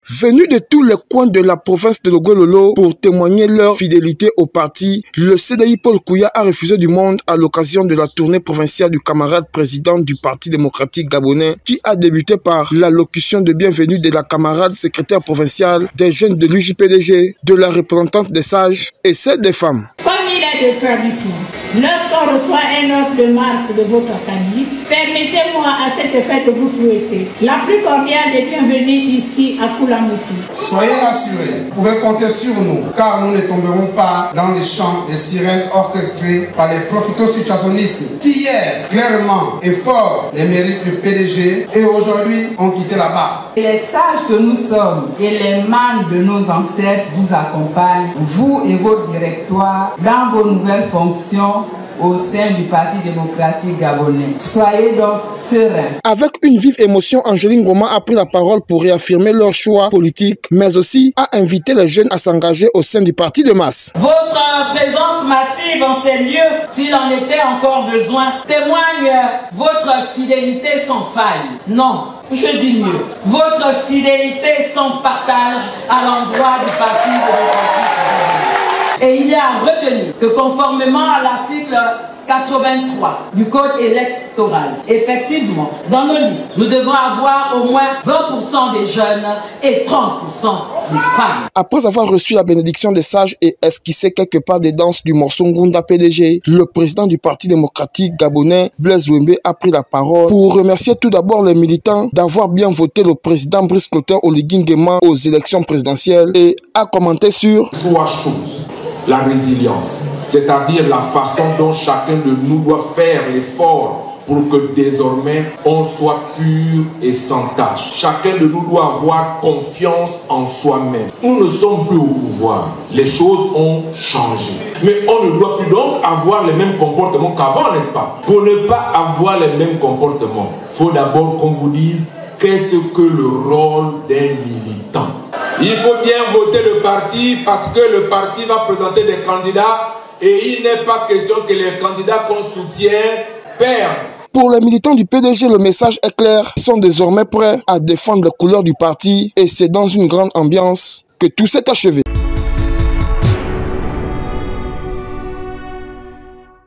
Venus de tous les coins de la province de Logololo pour témoigner leur fidélité au parti, le CDI Paul Kouya a refusé du monde à l'occasion de la tournée provinciale du camarade président du Parti démocratique gabonais qui a débuté par l'allocution de bienvenue de la camarade secrétaire provinciale des jeunes de l'UJPDG, de la représentante des sages et celle des femmes. Comme il est de tradition, lorsqu'on reçoit un ordre de marque de votre académie, permettez-moi à cet effet de vous souhaiter la plus cordiale des bienvenues ici à Koulamoutou. Soyez rassurés, vous pouvez compter sur nous, car nous ne tomberons pas dans les chants des sirènes orchestrées par les profito-situationnistes qui hier, clairement et fort, les mérites du PDG et aujourd'hui ont quitté la barre. Les sages que nous sommes et les mânes de nos ancêtres vous accompagnent, vous et vos directoires, dans vos nouvelles fonctions au sein du Parti démocratique gabonais. Soyez donc sereins. Avec une vive émotion, Angeline Goma a pris la parole pour réaffirmer leur choix politique, mais aussi a invité les jeunes à s'engager au sein du parti de masse. Votre présence massive en ces lieux, s'il en était encore besoin, témoigne votre fidélité sans faille. Non, je dis mieux, votre fidélité sans partage à l'endroit du Parti démocratique gabonais. Et il y a à retenir que conformément à l'article 83 du Code électoral, effectivement, dans nos listes, nous devons avoir au moins 20% des jeunes et 30% des femmes. Après avoir reçu la bénédiction des sages et esquissé quelque part des danses du morceau Ngunda PDG, le président du Parti démocratique gabonais, Blaise Wembe, a pris la parole pour remercier tout d'abord les militants d'avoir bien voté le président Brice Clotaire Oligui Nguema aux élections présidentielles et a commenté sur 3 choses. La résilience, c'est-à-dire la façon dont chacun de nous doit faire l'effort pour que désormais on soit pur et sans tache. Chacun de nous doit avoir confiance en soi-même. Nous ne sommes plus au pouvoir. Les choses ont changé. Mais on ne doit plus donc avoir les mêmes comportements qu'avant, n'est-ce pas? Pour ne pas avoir les mêmes comportements, il faut d'abord qu'on vous dise qu'est-ce que le rôle d'un militant. Il faut bien voter le parti parce que le parti va présenter des candidats et il n'est pas question que les candidats qu'on soutient perdent. Pour les militants du PDG, le message est clair. Ils sont désormais prêts à défendre les couleurs du parti et c'est dans une grande ambiance que tout s'est achevé.